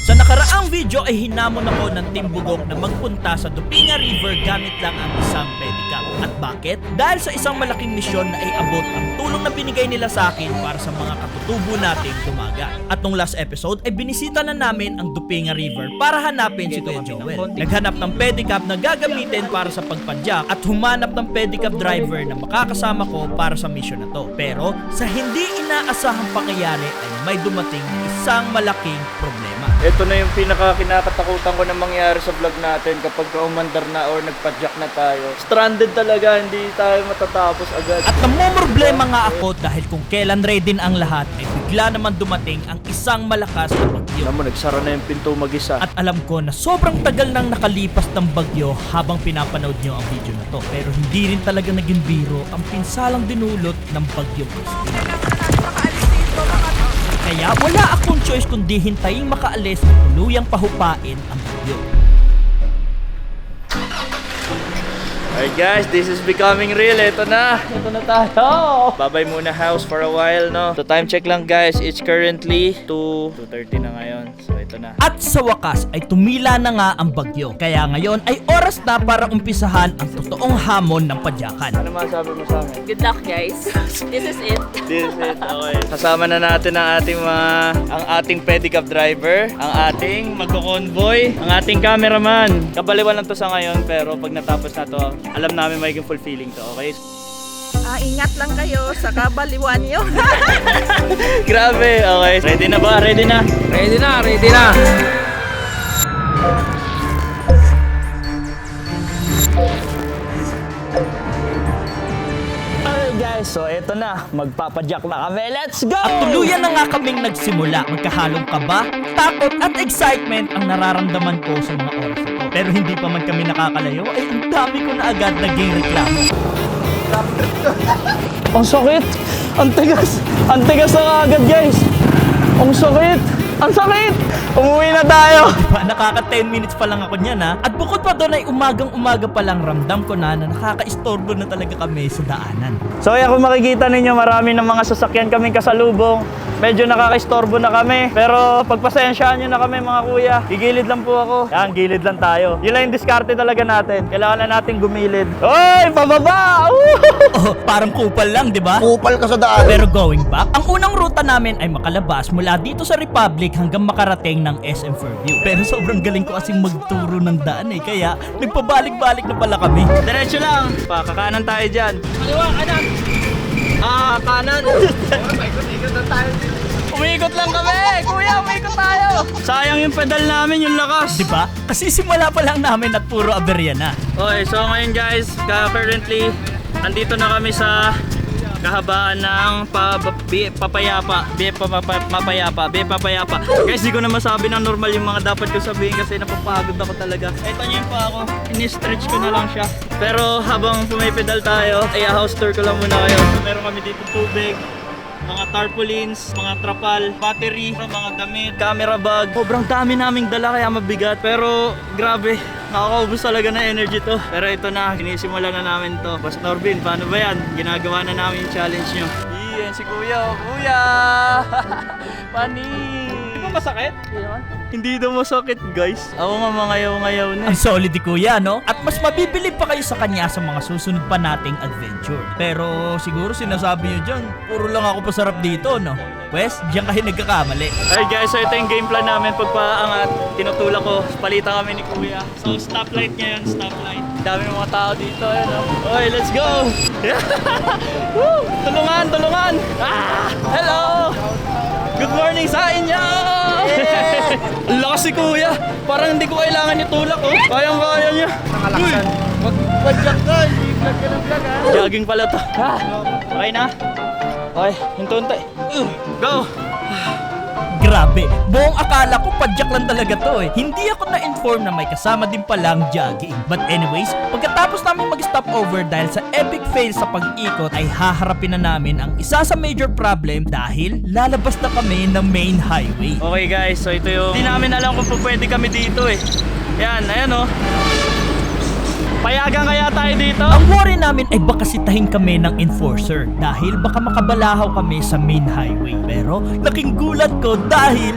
Sa nakaraang video ay hinamon ako ng Team Bugok na magpunta sa Dupinga River gamit lang ang isang pedicab. At bakit? Dahil sa isang malaking misyon na iabot ang tulong na binigay nila sa akin para sa mga katutubo nating dumagat. At nung last episode ay binisita na namin ang Dupinga River para hanapin si Kuya Joel. Naghanap ng pedicab na gagamitin para sa pagpadyak at humanap ng pedicab driver na makakasama ko para sa mission na to. Pero sa hindi inaasahang pangyayari ay may dumating na isang malaking problema. Ito na yung kinakatakutan ko na mangyari sa vlog natin kapag umandar na or nagpadyak na tayo. Stranded talaga, hindi tayo matatapos agad. At namumroblema nga ako dahil kung kailan ready ang lahat ay bigla naman dumating ang isang malakas na bagyo. Alam mo, nagsara na yung pinto mag-isa. At alam ko na sobrang tagal nang nakalipas ng bagyo habang pinapanood nyo ang video na to. Pero hindi rin talaga naging biro ang pinsalang dinulot ng bagyo. Kaya wala akong choice kundi hintayin makaalis at tuluyang pahupain ang bagyo. Alright guys, this is becoming real. Ito na tayo. Babay muna house for a while, no? So time check lang guys, it's currently 2:30 na ngayon. So ito na. At sa wakas ay tumila na nga ang bagyo. Kaya ngayon ay oras na para umpisahan ang totoong hamon ng padyakan. Ano masabi mo sa amin? Good luck, guys. This is it. This is it, okay. Kasama na natin ang ating pedicab driver, ang ating magko-convoy, ang ating cameraman. Kabaliwan lang to sa ngayon, pero pag natapos na to, alam namin magiging fulfilling to, okay? Ingat lang kayo sa kabaliwan nyo. Grabe, okay. Ready na ba? Ready na? Ready na, ready na. Alright guys, so eto na. Magpapadyak na kami. Let's go! At tuluyan na nga kaming nagsimula. Magkahalong kaba, takot at excitement ang nararamdaman ko sa mga oras ito. Pero hindi pa man kami nakakalayo ay ang dami ko na agad naging reklamo. Ang sakit! Ang tigas! Ang tigas na agad guys! Ang sakit! Ang sakit! Umuwi na tayo! Diba, nakaka 10 minutes pa lang ako niyan ha. At bukod pa doon ay umagang-umaga pa lang ramdam ko na nakaka-istorbo na talaga kami sa daanan. So kaya kung makikita ninyo, marami ng mga sasakyan kaming kasalubong. Medyo nakaka-istorbo na kami. Pero pagpasensyaan nyo na kami mga kuya. Gigilid lang po ako. Yan, gilid lang tayo. Yun lang yung diskarte talaga natin. Kailangan na natin gumilid. Oy! Pababa! Oh, parang kupal lang, di ba? Kupal ka sa daan. Pero going back, ang unang ruta namin ay makalabas mula dito sa Republic hanggang makarating ng SM Fairview. Pero sobrang galing ko kasing magturo ng daan eh, kaya nagpabalik-balik na pala kami. Diretso lang. Kakanan tayo dyan. Kaliwa, kanan. Kanan. Umikot lang kami! Kuya, umikot tayo! Sayang yung pedal namin, yung lakas. Di ba? Kasi simula pa lang namin at puro aberya na. Okay, so ngayon guys, currently, andito na kami sa kahabaan ng Papayapa. Guys, di ko na masabi ng normal yung mga dapat ko sabihin kasi napapagod ako talaga. Ito niyo pa ako, ini-stretch ko na lang siya. Pero habang pumipedal tayo, ay house tour ko lang muna kayo. So, meron kami dito tubig, mga tarpaulins, mga trapal, battery, mga damit, camera bag. Sobrang dami naming dala kaya mabigat. Pero grabe, nakakaubos talaga na energy to. Pero ito na, sinisimulan na namin to. Boss Norbin, paano ba yan? Ginagawa na namin yung challenge nyo. Iyan si Kuya, Kuya! Pani! Di ba masakit? Hindi daw masakit guys. Ako nga mangayaw-ngayaw na. Ang solid ni Kuya, no? At mas mabibilib pa kayo sa kanya sa mga susunod pa nating adventure. Pero siguro sinasabi nyo dyan, puro lang ako pasarap dito, no? Wes, diyan kayo nagkakamali. Alright guys, so ito yung game plan namin. Pagpaangat, tinutulak ko, palitan kami ni Kuya. So stoplight ngayon, stoplight. Dami ng mga tao dito, ayan o. Okay, let's go! Woo! Tulungan, tulungan! Hello! Good morning sa inyo! Yeah! Ang lakas si Kuya! Parang hindi ko kailangan itulak oh. Kayang-kaya niya. Nakalaksan. Magpadyak ka, hindi vlog ka ng vlog ha. Jogging pala to. Okay na? Okay, hinto-hintay. Go! Grabe, buong akala ko padyak lang talaga to eh. Hindi ako na-inform na may kasama din palang jogging. But anyways, pagkatapos namin mag-stop over dahil sa epic fail sa pag-ikot ay haharapin na namin ang isa sa major problem dahil lalabas na kami ng main highway. Okay guys, so ito yung... Hindi namin alam kung pwede kami dito eh. Yan, ayan oh. Payagan kaya tayo dito? Ang worry namin ay baka sitahin kami ng enforcer dahil baka makabalahaw kami sa main highway. Pero laking gulat ko dahil...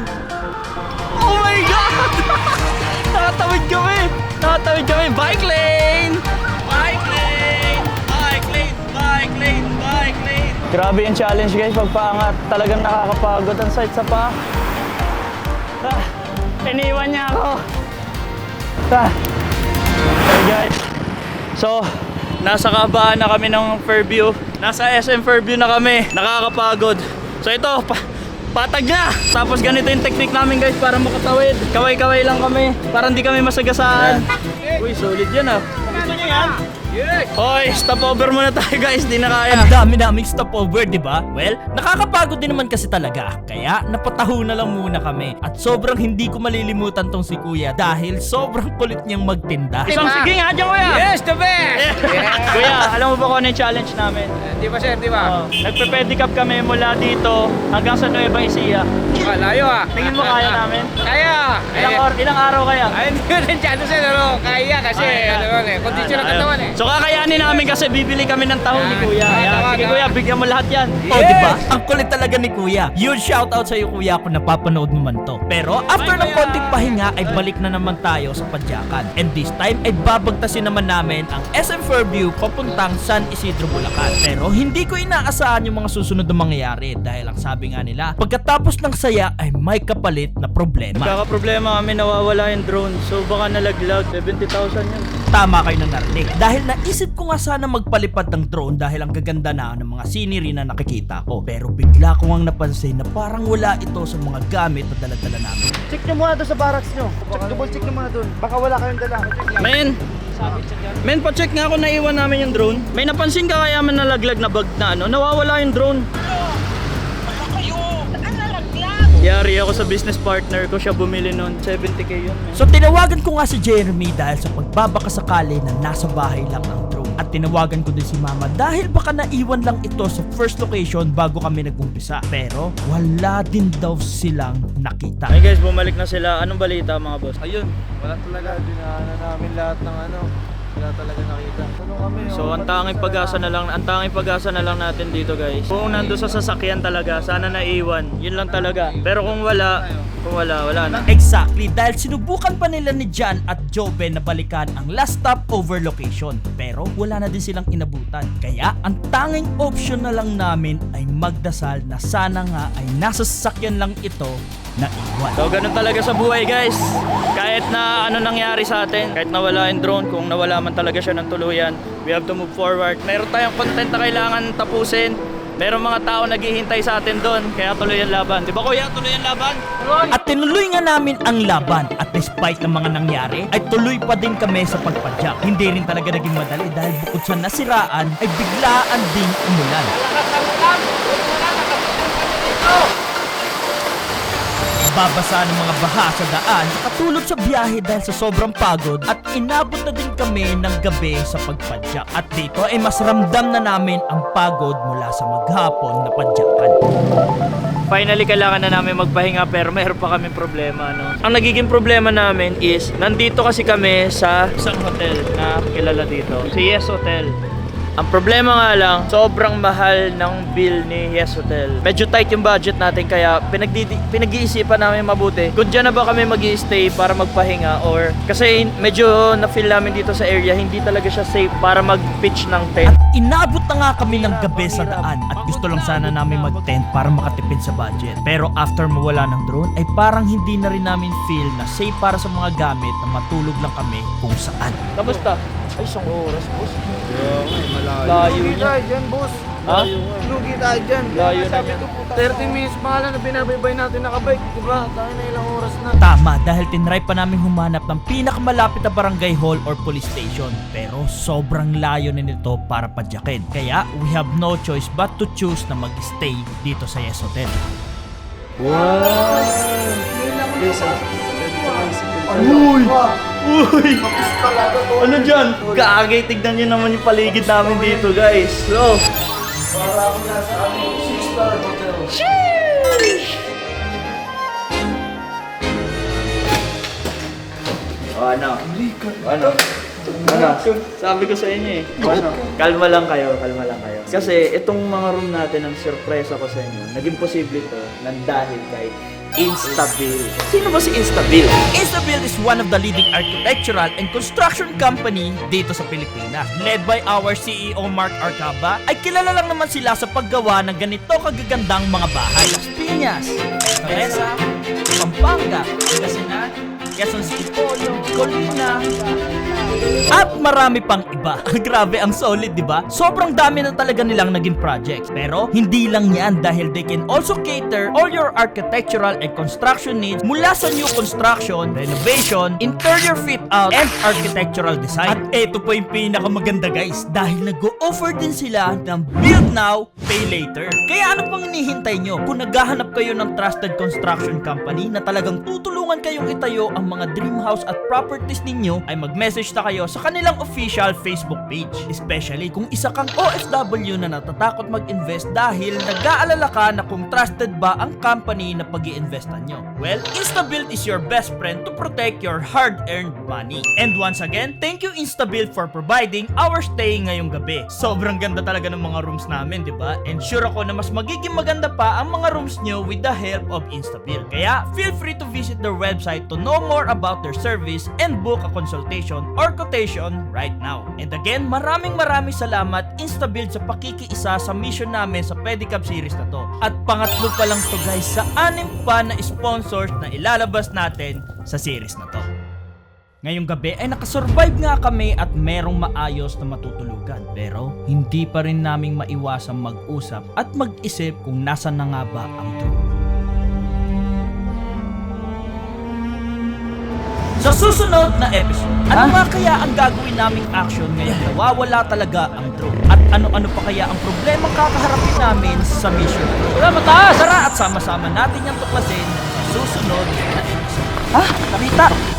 Oh my God! Nakatawid kami! Nakatawid kami! Bike lane! Bike lane! Bike lane! Bike lane! Bike lane! Grabe yung challenge guys, pagpaangat. Talagang nakakapagod ang sight sa paa. Iniwan niya ako. Hey guys. So, nasa kabaan na kami ng Fairview. Nasa SM Fairview na kami. Nakakapagod. So ito, patag na! Tapos ganito yung technique namin guys para makatawid. Kaway-kaway lang kami para hindi kami masagasaan. Uy, solid yan ah. Gusto niyo yan? Yes! Hoy, stop over muna tayo guys, di na kaya. Ang dami naming stopover, di ba? Well, nakakapagod din naman kasi talaga. Kaya napataho na lang muna kami. At sobrang hindi ko malilimutan tong si Kuya dahil sobrang kulit niyang magtinda. Isang sige nga dyan kuya! Yes, the best! Kuya, alam mo ba kung ano yung challenge namin? Di ba sir, di ba? Oh, nagpe-pedicab kami mula dito hanggang sa Nueva Ecija. Layo ah. Tingin mo kaya namin? Kaya! Ilang araw kaya? Ay, hindi ko rin dyan sir, ano, kaya kasi, kondisyon ng katawan eh. So kakayanin namin kasi bibili kami ng taho ni Kuya. Ayan. tama, Sige tama. Kuya, bigyan mo lahat yan. O, di ba? Ang kulit talaga ni Kuya. Huge shoutout sa iyo, Kuya, kung napapanood mo man to. Pero after ng konting pahinga, ay balik na naman tayo sa Padyakan. And this time, ay babagtasin naman namin ang SM Fairview papuntang San Isidro, Bulacan. Pero hindi ko inaasahan yung mga susunod na mangyayari dahil ang sabi nga nila, pagkatapos ng saya ay may kapalit na problema. Kaka-problema kami, nawawala yung drone. So baka nalaglag, 70,000 yun. Tama kayo na narinig. Dahil naisip ko nga sana magpalipad ng drone dahil ang gaganda na ng mga scenery na nakikita ko. Pero bigla ko ngang napansin na parang wala ito sa mga gamit na dala-dala namin. Check nyo muna doon sa barracks nyo. Double check nyo muna doon. Baka wala kayong dala. Men, pa-check nga ako naiwan namin yung drone. May napansin ka kaya man nalaglag na bag na ano? Nawawala yung drone. Yari ako sa business partner ko, siya bumili nun. 70k yun. Men. So tinawagan ko nga si Jeremy dahil sa pagbabakasakali na nasa bahay lang ang drone. At tinawagan ko din si Mama dahil baka naiwan lang ito sa first location bago kami nag-umpisa. Pero wala din daw silang nakita. Hey guys, bumalik na sila. Anong balita mga boss? Ayun, wala talaga. Dinaanan namin lahat ng ano. Wala talaga nakita. Ano kami? So ang tanging pag-asa na lang natin dito guys. Kung nando sa sasakyan talaga, sana naiwan. Yun lang talaga. Pero kung wala na. Exactly, dahil sinubukan pa nila ni Jan at Joven na balikan ang last stop over location. Pero wala na din silang inabutan. Kaya ang tanging option na lang namin ay magdasal na sana nga ay nasa sasakyan lang ito na iwan. So ganun talaga sa buhay guys. Kahit na ano nangyari sa atin, kahit nawala yung drone, kung nawala man talaga siya ng tuluyan, we have to move forward. Meron tayong content na kailangan tapusin. Meron mga tao naghihintay sa atin doon, kaya tuloy ang laban. Di ba kuya, tuloy ang laban? At tinuloy nga namin ang laban at despite ng mga nangyari ay tuloy pa din kami sa pagpadyak. Hindi rin talaga naging madali dahil bukod sa nasiraan ay biglaan ding umulan. Babasa ng mga baha sa daan, katulad sa biyahe dahil sa sobrang pagod at inabot na din kami ng gabi sa pagpadyak. At dito ay mas ramdam na namin ang pagod mula sa maghapon na padyakan. Finally, kailangan na namin magpahinga pero mayroon pa kaming problema. No? Ang nagiging problema namin is, nandito kasi kami sa isang hotel na kilala dito. Si Yes Hotel. Ang problema nga lang, sobrang mahal ng bill ni Yes Hotel. Medyo tight yung budget natin kaya pinag-iisipan namin mabuti kung dyan na ba kami mag-i-stay para magpahinga or kasi medyo na-feel namin dito sa area hindi talaga siya safe para mag-pitch ng tent. At inabot na nga kami ng gabi sa daan at gusto lang sana namin mag-tent para makatipid sa budget. Pero after mawala ng drone ay parang hindi na rin namin feel na safe para sa mga gamit na matulog lang kami kung saan. Kamusta? Ay, isang oras, boss. Malayo. Layo Lugi niya. tayo dyan, boss. Ha? Lugi tayo dyan. Layo na Sabi niya. ko, 30 minutes pa lang na binabaybay natin nakabike. Diba? Tayo na ilang oras na. Tama, dahil tinry pa namin humanap ng pinakamalapit na barangay hall or police station. Pero sobrang layo na nito para padyakin. Kaya we have no choice but to choose na mag-stay dito sa Yes Hotel. Ano dyan? Gagay, tignan nyo naman yung paligid namin dito guys. So, Para ako nasa 6-star hotel. ano? Ano? Sabi ko sa inyo eh. Kalma lang kayo. Kasi itong mga room natin, ang surprise ako sa inyo, naging posible to nang dahil kay Instabil. Sino ba si Instabil? Instabil is one of the leading architectural and construction company dito sa Pilipinas. Led by our CEO Mark Arcaba, ay kilala lang naman sila sa paggawa ng ganito kagagandang mga bahay. Las Piñas, Teresa, Pampanga, Pangasinan, Quezon City, Colina, at marami pang iba. Grabe, ang solid, di ba? Sobrang dami na talaga nilang naging projects. Pero hindi lang yan dahil they can also cater all your architectural and construction needs mula sa new construction, renovation, interior fit out, and architectural design. At eto po yung pinakamaganda guys, dahil nag-o-offer din sila ng build now, pay later. Kaya ano pang hinihintay nyo? Kung naghahanap kayo ng trusted construction company na talagang tutulungan kayong itayo ang mga dream house at properties ninyo, ay mag-message na kayo sa kanilang official Facebook page. Especially kung isa kang OFW na natatakot mag-invest dahil nag-aalala ka na kung trusted ba ang company na pag-i-investan nyo. Well, InstaBuild is your best friend to protect your hard-earned money. And once again, thank you InstaBuild for providing our stay ngayong gabi. Sobrang ganda talaga ng mga rooms namin, di ba? And sure ako na mas magiging maganda pa ang mga rooms nyo with the help of InstaBuild. Kaya, feel free to visit their website to know more about their service and book a consultation or quotation right now. And again, maraming salamat InstaBuild sa pakikiisa sa mission namin sa Pedicab series na to. At pangatlo pa lang to guys sa 6 pa na sponsors na ilalabas natin sa series na to. Ngayong gabi ay nakasurvive nga kami at merong maayos na matutulugan. Pero hindi pa rin naming maiwasang mag-usap at mag-isip kung nasan na nga ba ang truth. Sa susunod na episode, ano nga kaya ang gagawin naming action ngayong nawawala talaga ang drone? At ano-ano pa kaya ang problemang kakaharapin namin sa mission? Tara at sama-sama natin yung tuklasin sa susunod na episode. Nakita!